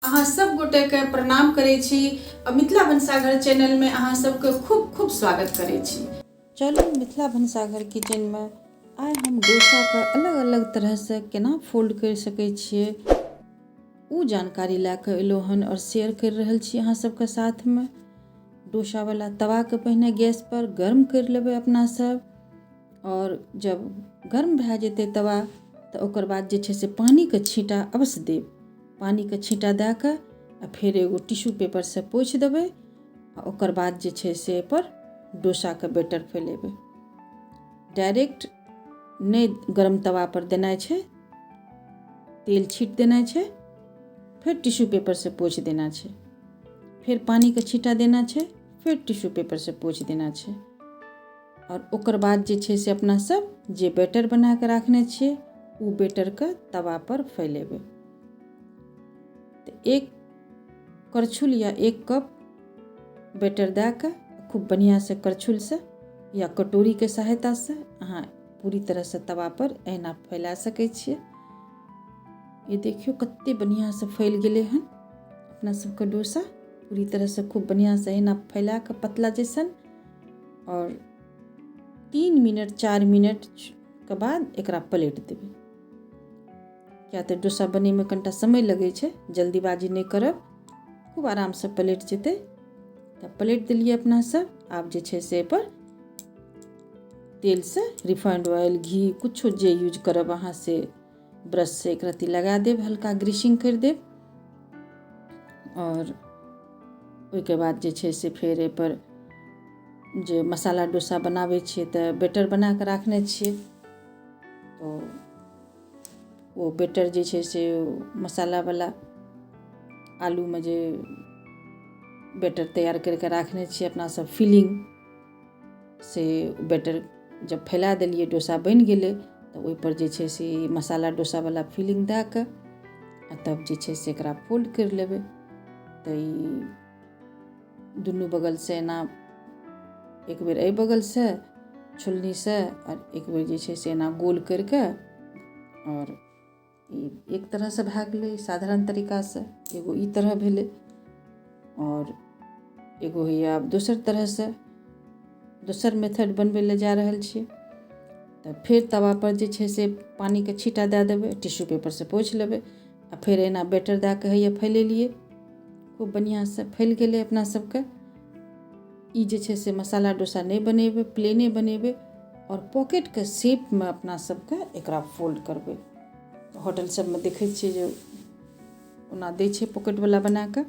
अहाँ सब गोटे के प्रणाम करे छी। मिथिला भनसाघर चैनल में अहाँ सबके खूब खूब स्वागत करे छी। चलू मिथिला भनसाघर किचन में आइ हम डोसा के अलग अलग तरह से केना फोल्ड कर सके छिए उ जानकारी लेके एलो हन और शेयर कर रहल छी अहाँ सबके साथ में। डोसा वाला तवा के पहले गैस पर गर्म कर लेबै अपना सब, और जब गर्म भए जेतै तवा तो ओकर बाद जे छै से पानी के छींटा अवश्य देब। पानी के छींटा दे के आ फिर एगो टिश्यू पेपर से पोछि देबै आ ओकर बाद जे छै से पर डोसा के बैटर फैलेबै। डायरेक्ट नहीं गरम तवा पर देना छै, तेल छीट देना छै, फिर टिश्यू पेपर से पोछि देना छै, फिर पानी के छींटा देना छै, फिर टिश्यू पेपर से पोछि देना छै, और ओकर बाद जे छै से अपना सब जे बैटर बना के रखने छिए उ बैटर के तवा पर फैलेबै। तो एक करछुल या एक कप बैटर दे के खूब बढ़िया से करछुल से या कटोरी के सहायता से अहाँ पूरी तरह से तवा पर एना फैला सकै छिए। ये देखियो कते बढ़िया से फैल गेलै हन अपना सबके डोसा, पूरी तरह से खूब बढ़िया से एना फैला के पतला जैसन। और 3 मिनट 4 मिनट के बाद एकरा पलट देबै, क्या तो डोसा बने में कनिटा समय लगे छै, जल्दीबाजी नहीं करब, खूब आराम से पलट जेतै। तब पलट दिलिए अपना सब। आब जे छै से पर तेल से रिफाइंड ऑयल घी कुछो जे यूज करब अहाँ से ब्रश से एक रत्ती लगा देब, हल्का ग्रीसिंग कर देब। और ओइके बाद जे छै से फिर ए पर जे मसाला डोसा बनाबै छिए तो बैटर बना के रखने छिए, तो वो बैटर जे छै से मसाला वाला आलू में जे बैटर तैयार करके रखने छिए अपना सब फिलिंग से बैटर जब फैला देलिए डोसा बन गेलै तो ओइ पर जे छै से मसाला डोसा वाला फिलिंग दे के आ तब जे छै से एकरा फोल्ड कर लेबै। तो ई दुनू बगल से एना एक बेर ए बगल से छुलनी से और एक बेर जे छै से एना गोल करके, और एक तरह से भए गेलै साधारण तरीका से, एगो ई तरह भेलै और एगो हैया आब दोसर तरह से दोसर मेथड बनबै ले जा रहल छिए। तो फिर तवा पर जे छै से पानी के छींटा दे देबै, टिश्यू पेपर से पोछि लेबै आ फिर एना बैटर दे के हैया फैलेलिए, खूब बढ़िया से फैल गेलै अपना सबके। ई जे छै से मसाला डोसा नहीं बनेबै, प्लेने बनेबै और पॉकेट के शेप में अपना सबके एकरा फोल्ड करबै। होटल सब में देखै छिए जे ओना दै छै पॉकेट वाला बना के,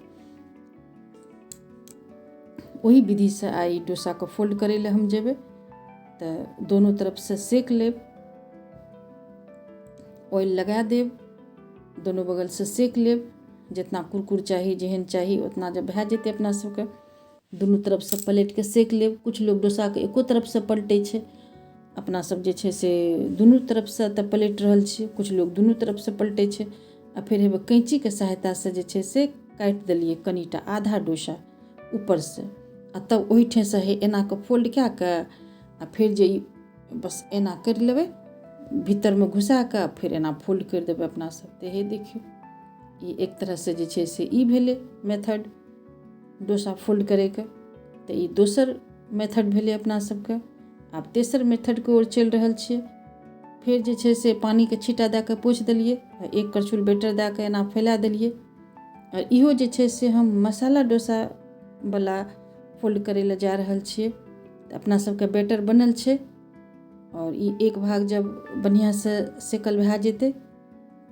वही विधि से आई डोसा को फोल्ड करे ले हम जेबै। तो दोनों तरफ से सेक लेब, ऑयल लगा देब, दोनों बगल से सेक लेब, जितना कुरकुर चाही जेहन चाही उतना जब भए जेतै अपना सबके दुनू तरफ से पलट के सेक लेब। कुछ लोग डोसा के एको तरफ से पलटै छै, अपना सब जे छै से दुनू तरफ से तऽ पलट रहल छियै, कुछ लोग दुनू तरफ से पलटै छै। आ फिर हेबे कैंची के सहायता से जे छै से काटि देलिए कनिटा आधा डोसा ऊपर से, आ तब ओहि ठे से एना के फोल्ड कए के आ फिर जे बस एना कर लेबै भीतर में घुसा के फिर एना फोल्ड कर देबै अपना सब। तो हे देखियो ई एक तरह से जे छै से ई भेलै मेथड डोसा फोल्ड करे के। तो ई दोसर मेथड भेलै अपना सबके। आब तेसर मेथड के ओर चलि रहल छिए। फिर जे छै से पानी के छींटा दे के पोछि देलिए, एक करछुल बैटर दे के एना फैला देलिए। और इहो जे छै से हम मसाला डोसा वाला फोल्ड करे ले जा रहल छिए। अपना सबके बैटर बनल छै और ई एक भाग जब बढ़िया से सेकल भए जेतै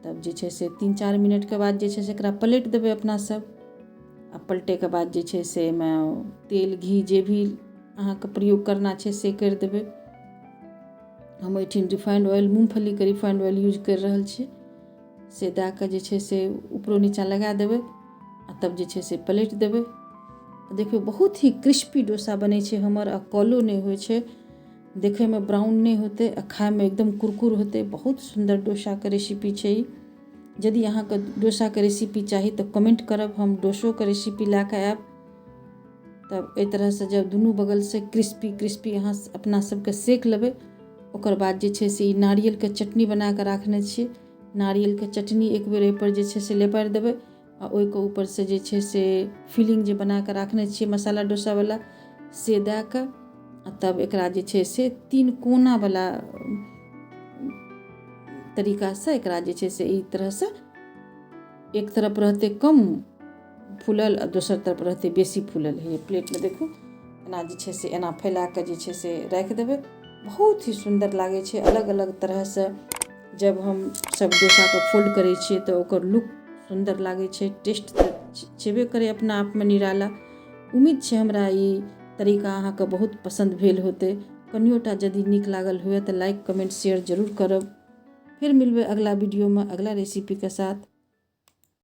तब जे छै से 3-4 मिनट के बाद जे छै से एकरा पलट देबै अपना सब। आ पलटे के बाद जे छै से एमे तेल घी जे भी अहाँ के प्रयोग करना छै से कर देबै। हम एठिन रिफाइंड ऑयल मूंगफली के रिफाइंड ऑयल यूज कर रहल छिए, से दे के जे छै से ऊपरो नीचा लगा देबै आ तब जे छै से पलट देबै। देखियो बहुत ही क्रिस्पी डोसा बनै छै हमर, आ कॉलो नहीं होइ छै, देखे में ब्राउन नहीं होते आ खाए में एकदम कुरकुर होते। बहुत सुंदर डोसा के रेसिपी छै ई। यदि अहाँ के डोसा के रेसिपी चाही तो कमेंट करब, हम डोसो के रेसिपी ला के आएब। तब एहि तरह से जब दुनू बगल से क्रिस्पी क्रिस्पी अहाँ अपना सबके सेक लेबै ओकर बाद जे छै से ई नारियल के चटनी बना के रखने छिए, नारियल के चटनी एक बेर एहि पर जे छै से लेपारि देबै आ ओहिके ऊपर से जे छै से फिलिंग जे बना कऽ राखने छियै मसाला डोसावला से दए कऽ आ तब एकरा जे छै से 3 कोनावला तरीकासँ एकरा जे छै से ई तरहसँ एक तरफ रहतै कम फूलल आ दोसर तरफ रहतै बेसी फूलल। है प्लेटमे देखू एना जे छै से एना फैला कऽ जे छै से राखि देबै। बहुत ही सुन्दर लागै छै। अलग अलग तरहसँ जब हम सब डोसाके फोल्ड करै छियै तऽ ओकर लुक सुन्दर लागै छै। टेस्ट तऽ छेबे करै अपना आपमे निराला। उम्मीद छै हमरा ई तरीका अहाँके बहुत पसन्द भेल होतै। कनियोटा यदि नीक लागल हुए तऽ लाइक कमेंट शेयर जरूर करब। फिर मिलबै अगला वीडियोमे अगला रेसिपीके साथ।